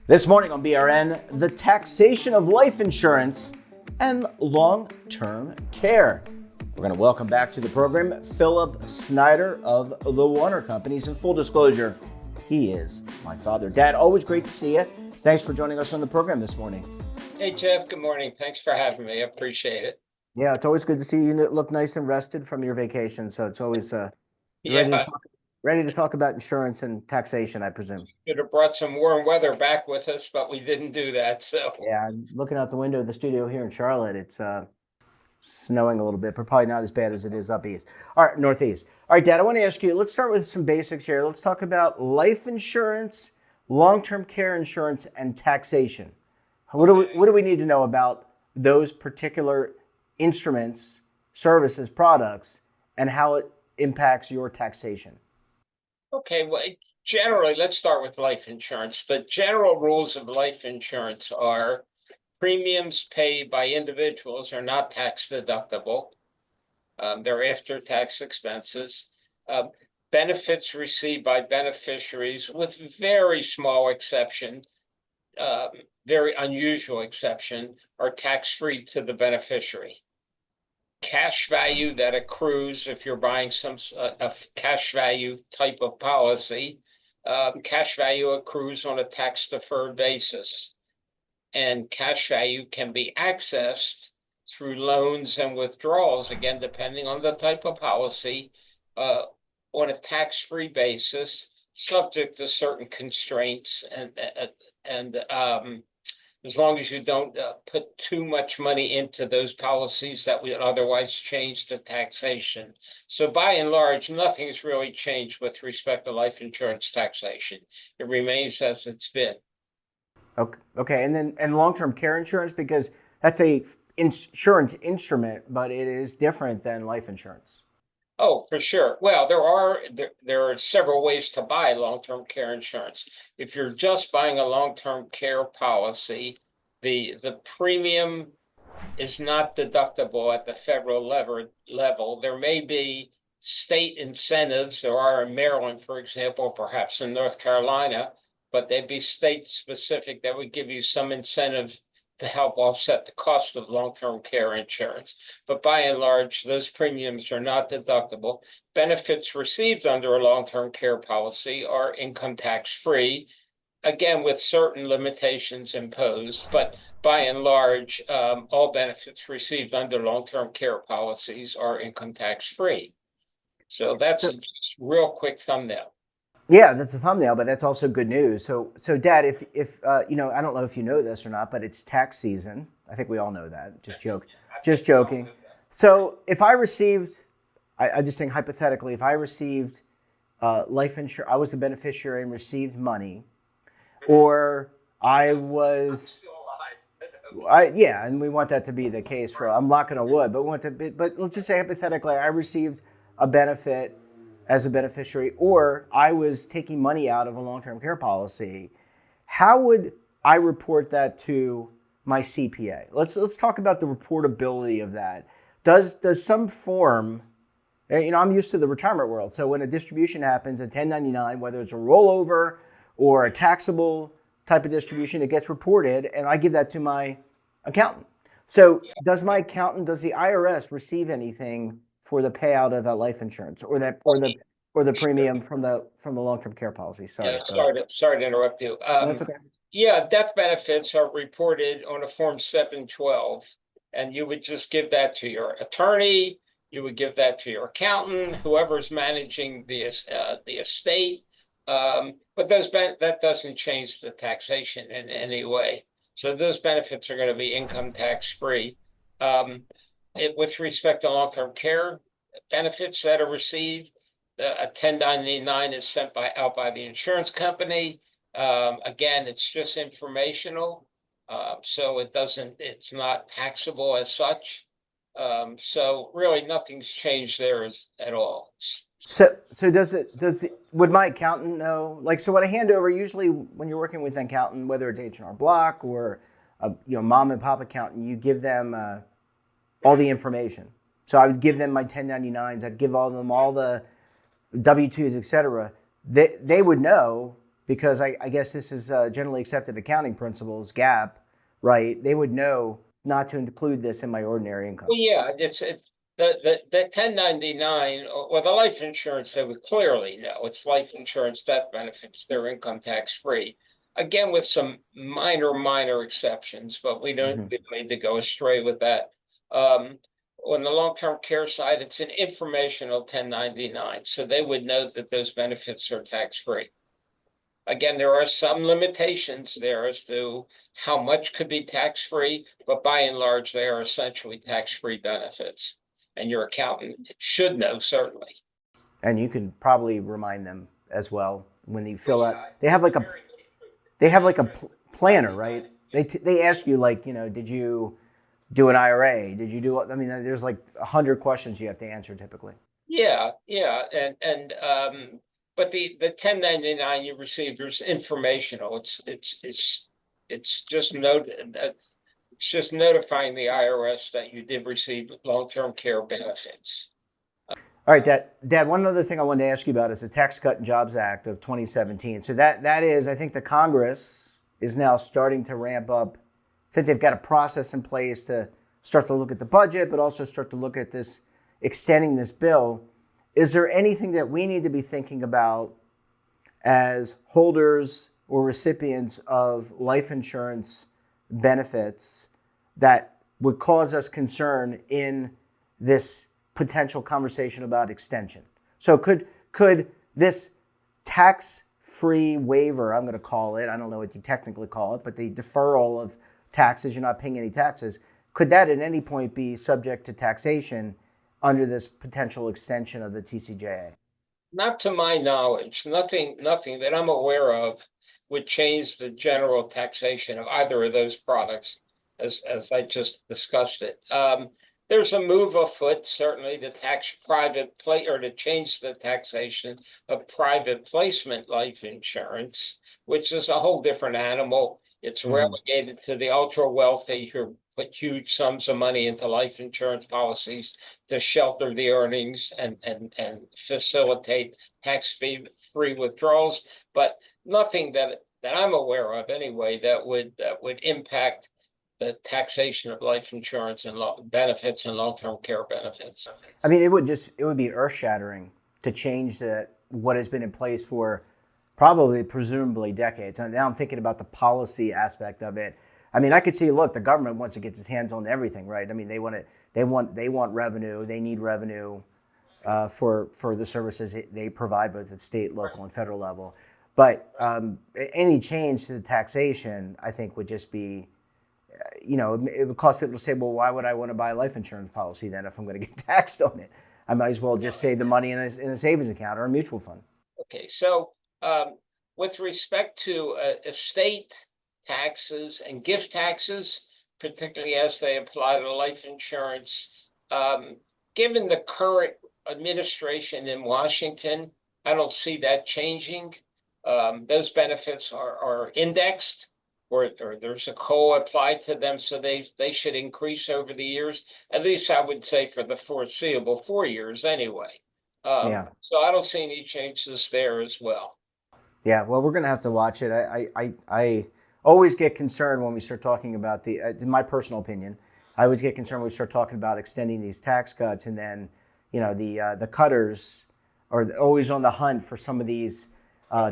This morning on BRN, the taxation of life insurance and long-term care. We're going to welcome back to the program Phillip Snyder of the Warner Companies. In full disclosure, he is my father. Dad, always great to see you. Thanks for joining us on the program this morning. Hey, Jeff. Good morning. Thanks for having me. I appreciate it. Yeah, it's always good to see you. You look nice and rested from your vacation, so it's always Yeah, ready to talk about insurance and taxation, I presume. could have brought some warm weather back with us, but we didn't do that. So, Yeah, I'm looking out the window of the studio here in Charlotte. It's snowing a little bit, but probably not as bad as it is up east. All right, northeast. All right, Dad, I want to ask you, let's start with some basics here. Let's talk about life insurance, long-term care insurance, and taxation. What do we need to know about those particular instruments, services, products, and how it impacts your taxation? okay. Well, generally, let's start with life insurance. The general rules of life insurance are premiums paid by individuals are not tax deductible. They're after-tax expenses. Um, Benefits received by beneficiaries, with very small exception, uh, very unusual exception, are tax-free to the beneficiary. Cash value that accrues if you're buying a cash value type of policy, cash value accrues on a tax deferred basis, and cash value can be accessed through loans and withdrawals, again depending on the type of policy, uh, on a tax-free basis, subject to certain constraints, and as long as you don't put too much money into those policies that would otherwise change the taxation. So by and large, nothing's really changed with respect to life insurance taxation. It remains as it's been. Okay, and then long-term care insurance, because that's a insurance instrument, but it is different than life insurance. Oh, for sure. Well, there are several ways to buy long-term care insurance. If you're just buying a long-term care policy, the premium is not deductible at the federal level. There may be state incentives. There are in Maryland, for example, perhaps in North Carolina, but they'd be state specific that would give you some incentive to help offset the cost of long-term care insurance. But by and large, those premiums are not deductible. Benefits received under a long-term care policy are income tax free, again, with certain limitations imposed, but by and large, all benefits received under long-term care policies are income tax free. So that's So a real quick thumbnail. yeah, that's a thumbnail, but that's also good news. So Dad, if I don't know if you know this or not, but it's tax season. I think we all know that. Just joking. So if I received, I just saying hypothetically, if I received life insurance, I was the beneficiary and received money, or I was, yeah, and we want that to be the case for. I'm knocking on wood, but but let's just say hypothetically, I received a benefit as a beneficiary, or I was taking money out of a long-term care policy. How would I report that to my CPA? Let's talk about the reportability of that. Does some form, I'm used to the retirement world. So when a distribution happens, a 1099, whether it's a rollover or a taxable type of distribution, it gets reported, and I give that to my accountant. So does the IRS receive anything for the payout of that life insurance or the premium from the long-term care policy? Sorry. Yeah, sorry to interrupt you. That's okay. Yeah, death benefits are reported on a Form 712, and you would just give that to your attorney. You would give that to your accountant, whoever's managing the estate. But that doesn't change the taxation in any way. So those benefits are going to be income tax free. With respect to long-term care benefits that are received, a 1099 is sent out by the insurance company. Again, it's just informational, so it's not taxable as such. So really, nothing's changed there at all. So would my accountant know? Like, so what I hand over usually when you're working with an accountant, whether it's H&R Block or mom and pop accountant, you give them all the information. So I would give them my 1099s. I'd give them all the W-2s, et cetera. They would know because I guess this is generally accepted accounting principles, GAAP, right? They would know not to include this in my ordinary income. Well, yeah, it's the 1099 or the life insurance, they would clearly know it's life insurance, death benefits, they're income tax free. Again, with some minor exceptions, but we don't need to go astray with that. On the long-term care side, it's an informational 1099, so they would know that those benefits are tax-free. Again, there are some limitations there as to how much could be tax-free, but by and large, they are essentially tax-free benefits. And your accountant should know, certainly. And you can probably remind them as well when you fill out. They have like a planner, right? They ask you like, did you do an IRA? Did you do? I mean, there's like 100 questions you have to answer typically. Yeah, but the 1099 you receive, there's informational. It's just notifying the IRS that you did receive long-term care benefits. All right, Dad, one other thing I wanted to ask you about is the Tax Cut and Jobs Act of 2017. So that is, I think the Congress is now starting to ramp up. I think they've got a process in place to start to look at the budget, but also start to look at this, extending this bill. Is there anything that we need to be thinking about as holders or recipients of life insurance benefits that would cause us concern in this potential conversation about extension? So could this tax-free waiver, I'm going to call it, I don't know what you technically call it, but the deferral of taxes, you're not paying any taxes, could that at any point be subject to taxation under this potential extension of the TCJA? Not to my knowledge, nothing that I'm aware of would change the general taxation of either of those products, as I just discussed it. There's a move afoot, certainly, to to change the taxation of private placement life insurance, which is a whole different animal. It's relegated to the ultra wealthy who put huge sums of money into life insurance policies to shelter the earnings and facilitate tax-free withdrawals, but nothing that I'm aware of anyway that would impact the taxation of life insurance and benefits and long-term care benefits. I mean, it would be earth-shattering to change what has been in place for presumably decades. And now I'm thinking about the policy aspect of it. I mean, I could see, look, the government wants to get its hands on everything, right? I mean, they want revenue. They need revenue for the services they provide both at state, local, and federal level. But any change to the taxation, I think, would just be, it would cause people to say, well, why would I want to buy a life insurance policy then if I'm going to get taxed on it? I might as well just save the money in a savings account or a mutual fund. Okay, so with respect to estate taxes and gift taxes, particularly as they apply to life insurance, given the current administration in Washington, I don't see that changing. Those benefits are indexed, or there's a COLA applied to them, so they should increase over the years. At least I would say for the foreseeable 4 years anyway. So I don't see any changes there as well. Yeah, well, we're going to have to watch it. I always get concerned when we start talking about in my personal opinion, I always get concerned when we start talking about extending these tax cuts, and then, the cutters are always on the hunt for some of these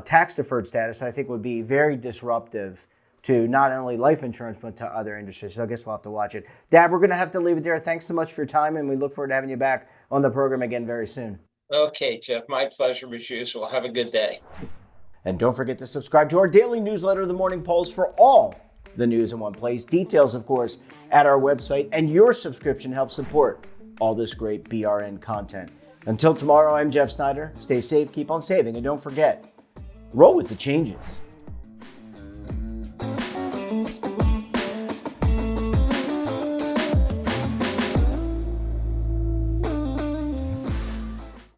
tax deferred status. I think would be very disruptive to not only life insurance, but to other industries. So I guess we'll have to watch it. Dad, we're going to have to leave it there. Thanks so much for your time, and we look forward to having you back on the program again very soon. Okay, Jeff, my pleasure as usual. Have a good day. And don't forget to subscribe to our daily newsletter, The Morning Pulse, for all the news in one place. Details, of course, at our website. And your subscription helps support all this great BRN content. Until tomorrow, I'm Jeff Snyder. Stay safe, keep on saving, and don't forget, roll with the changes.